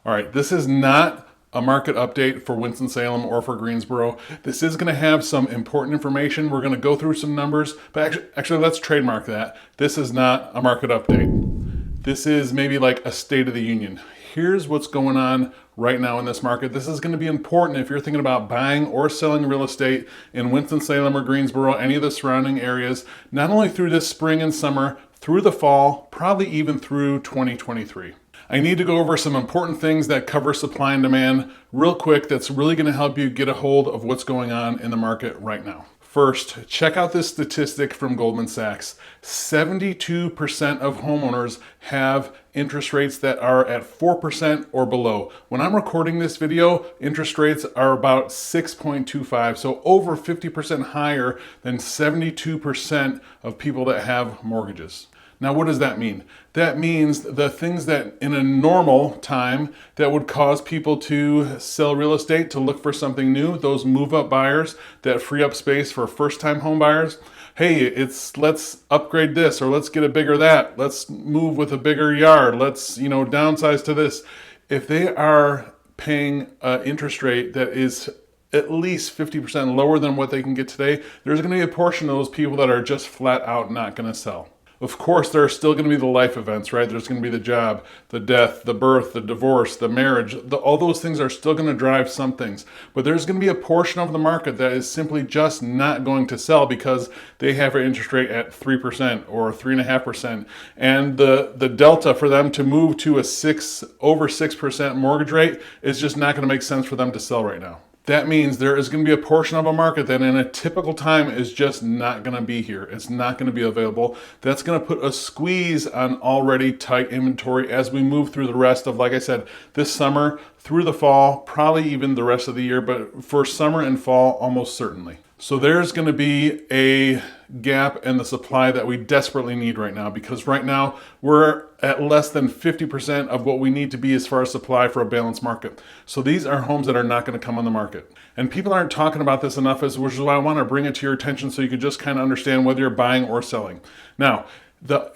All right, this is not a market update for Winston-Salem or for Greensboro. This is going to have some important information. We're going to go through some numbers, but actually let's trademark that. This is not a market update. This is maybe like a State of the Union. Here's what's going on right now in this market. This is going to be important if you're thinking about buying or selling real estate in Winston-Salem or Greensboro, any of the surrounding areas, not only through this spring and summer, through the fall, probably even through 2023. I need to go over some important things that cover supply and demand real quick that's really going to help you get a hold of what's going on in the market right now. First, check out this statistic from Goldman Sachs. 72% of homeowners have interest rates that are at 4% or below. When I'm recording this video, interest rates are about 6.25, so over 50% higher than 72% of people that have mortgages. Now, what does that mean? That means the things that in a normal time that would cause people to sell real estate, to look for something new, those move-up buyers that free up space for first-time home buyers. Hey, let's upgrade this, or let's get a bigger that. Let's move with a bigger yard. Let's, downsize to this. If they are paying an interest rate that is at least 50% lower than what they can get today, there's going to be a portion of those people that are just flat out not going to sell. Of course, there are still going to be the life events, right? There's going to be the job, the death, the birth, the divorce, the marriage. All those things are still going to drive some things. But there's going to be a portion of the market that is simply just not going to sell because they have an interest rate at 3% or 3.5%. And the delta for them to move to a over 6% mortgage rate is just not going to make sense for them to sell right now. That means there is going to be a portion of a market that in a typical time is just not going to be here. It's not going to be available. That's going to put a squeeze on already tight inventory as we move through the rest of, like I said, this summer, through the fall, probably even the rest of the year, but for summer and fall, almost certainly. So there's going to be a gap in the supply that we desperately need right now, because right now we're at less than 50% of what we need to be as far as supply for a balanced market. So these are homes that are not going to come on the market. And people aren't talking about this enough, which is why I want to bring it to your attention so you can just kind of understand whether you're buying or selling. Now,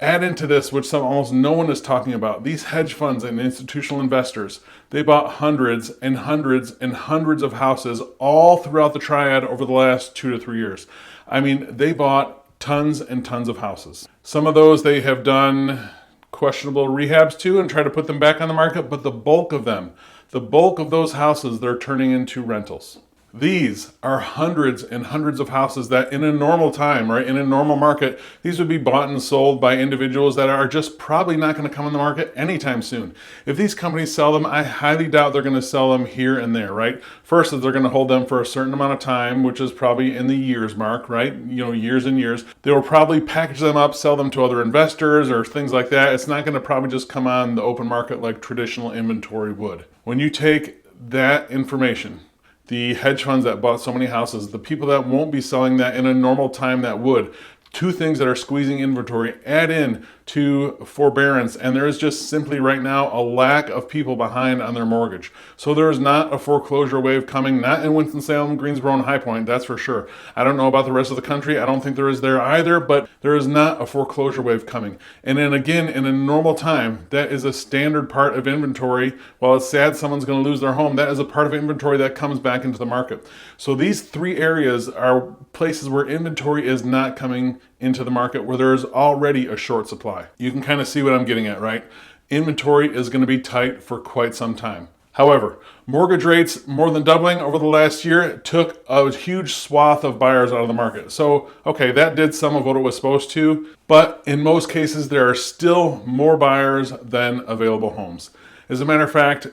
add into this, which almost no one is talking about, these hedge funds and institutional investors, they bought hundreds and hundreds and hundreds of houses all throughout the triad over the last 2 to 3 years. I mean, they bought tons and tons of houses. Some of those they have done questionable rehabs to and try to put them back on the market, but the bulk of those houses, they're turning into rentals. These are hundreds and hundreds of houses that in a normal time, right, in a normal market, these would be bought and sold by individuals that are just probably not going to come on the market anytime soon. If these companies sell them, I highly doubt they're going to sell them here and there, right? First, they're going to hold them for a certain amount of time, which is probably in the years mark, right? Years and years. They will probably package them up, sell them to other investors or things like that. It's not going to probably just come on the open market like traditional inventory would. When you take that information, the hedge funds that bought so many houses, the people that won't be selling that in a normal time that would, two things that are squeezing inventory, add in to forbearance, and there is just simply right now a lack of people behind on their mortgage. So there is not a foreclosure wave coming, not in Winston-Salem, Greensboro, and High Point, that's for sure. I don't know about the rest of the country. I don't think there is there either, but there is not a foreclosure wave coming. And then again, in a normal time, that is a standard part of inventory. While it's sad someone's going to lose their home, that is a part of inventory that comes back into the market. So these three areas are places where inventory is not coming into the market, where there is already a short supply. You can kind of see what I'm getting at, right? Inventory is going to be tight for quite some time. However, mortgage rates more than doubling over the last year took a huge swath of buyers out of the market. So, okay, that did some of what it was supposed to, but in most cases, there are still more buyers than available homes. As a matter of fact,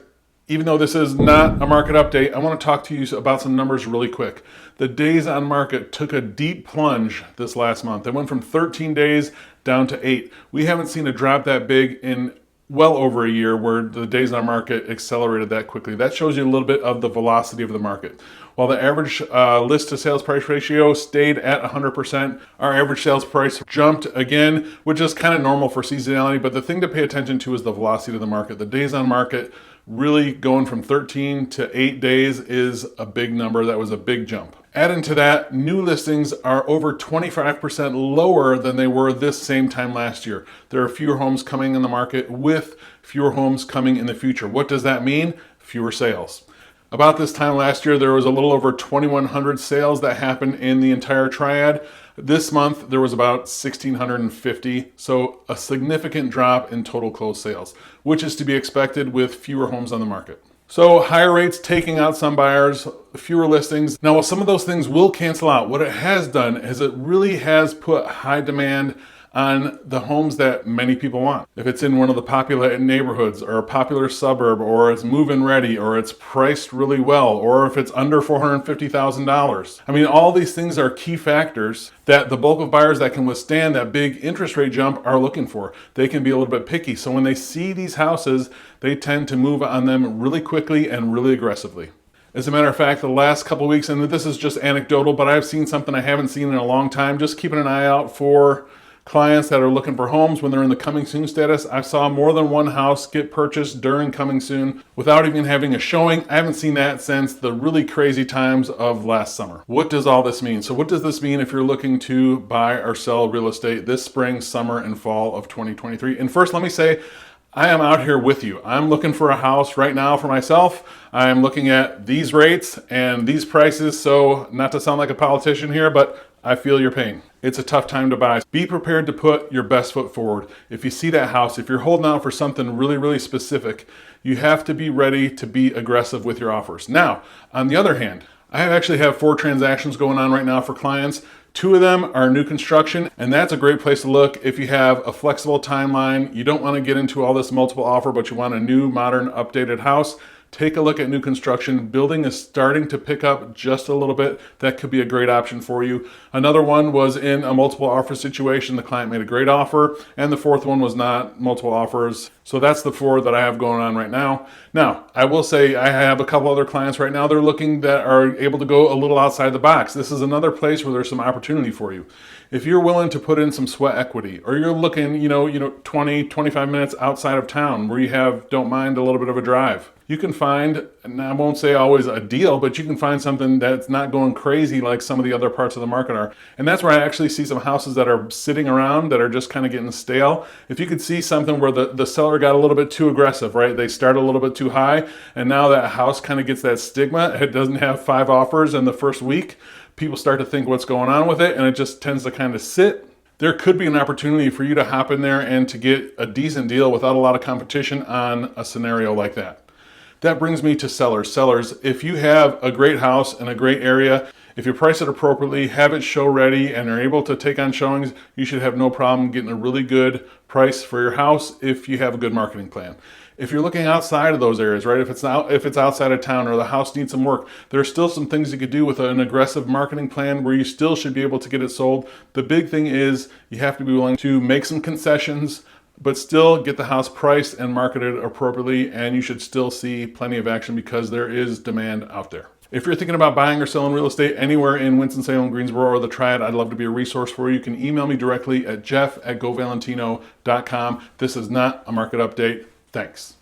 even though this is not a market update, I want to talk to you about some numbers really quick. The days on market took a deep plunge this last month. It went from 13 days down to 8. We haven't seen a drop that big in well over a year where the days on market accelerated that quickly. That shows you a little bit of the velocity of the market. While the average list to sales price ratio stayed at 100%, our average sales price jumped again, which is kind of normal for seasonality. But the thing to pay attention to is the velocity of the market. The days on market really going from 13 to 8 days is a big number. That was a big jump. Add into that, new listings are over 25% lower than they were this same time last year. There are fewer homes coming in the market with fewer homes coming in the future. What does that mean? Fewer sales. About this time last year, there was a little over 2,100 sales that happened in the entire triad. This month, there was about 1,650, so a significant drop in total closed sales, which is to be expected with fewer homes on the market. So higher rates taking out some buyers, fewer listings. Now, while some of those things will cancel out, what it has done is it really has put high demand on the homes that many people want. If it's in one of the populated neighborhoods or a popular suburb, or it's move-in ready, or it's priced really well, or if it's under $450,000. I mean, all these things are key factors that the bulk of buyers that can withstand that big interest rate jump are looking for. They can be a little bit picky. So when they see these houses, they tend to move on them really quickly and really aggressively. As a matter of fact, the last couple of weeks, and this is just anecdotal, but I've seen something I haven't seen in a long time, just keeping an eye out for clients that are looking for homes when they're in the coming soon status. I saw more than one house get purchased during coming soon without even having a showing. I haven't seen that since the really crazy times of last summer. What does all this mean? So what does this mean if you're looking to buy or sell real estate this spring, summer, and fall of 2023? And first, let me say, I am out here with you. I'm looking for a house right now for myself. I'm looking at these rates and these prices. So not to sound like a politician here, but I feel your pain. It's a tough time to buy. Be prepared to put your best foot forward. If you see that house, if you're holding out for something really, really specific, you have to be ready to be aggressive with your offers. Now, on the other hand, I actually have 4 transactions going on right now for clients. 2 of them are new construction, and that's a great place to look if you have a flexible timeline. You don't want to get into all this multiple offer, but you want a new, modern, updated house. Take a look at new construction. Building is starting to pick up just a little bit. That could be a great option for you. Another one was in a multiple offer situation. The client made a great offer, and the 4th one was not multiple offers. So that's the 4 that I have going on right now. Now, I will say I have a couple other clients right now. They're looking that are able to go a little outside the box. This is another place where there's some opportunity for you. If you're willing to put in some sweat equity, or you're looking, 20, 25 minutes outside of town where you don't mind a little bit of a drive, you can find, and I won't say always a deal, but you can find something that's not going crazy like some of the other parts of the market are. And that's where I actually see some houses that are sitting around that are just kind of getting stale. If you could see something where the seller got a little bit too aggressive, right? They start a little bit too high, and now that house kind of gets that stigma. It doesn't have 5 offers in the first week. People start to think what's going on with it, and it just tends to kind of sit. There could be an opportunity for you to hop in there and to get a decent deal without a lot of competition on a scenario like that. That brings me to sellers. Sellers, if you have a great house in a great area, if you price it appropriately, have it show ready, and are able to take on showings, you should have no problem getting a really good price for your house if you have a good marketing plan. If you're looking outside of those areas, right, if it's outside of town or the house needs some work, there are still some things you could do with an aggressive marketing plan where you still should be able to get it sold. The big thing is you have to be willing to make some concessions, but still get the house priced and marketed appropriately, and you should still see plenty of action because there is demand out there. If you're thinking about buying or selling real estate anywhere in Winston-Salem, Greensboro, or the Triad, I'd love to be a resource for you. You can email me directly at jeff@govalentino.com. This is not a market update. Thanks.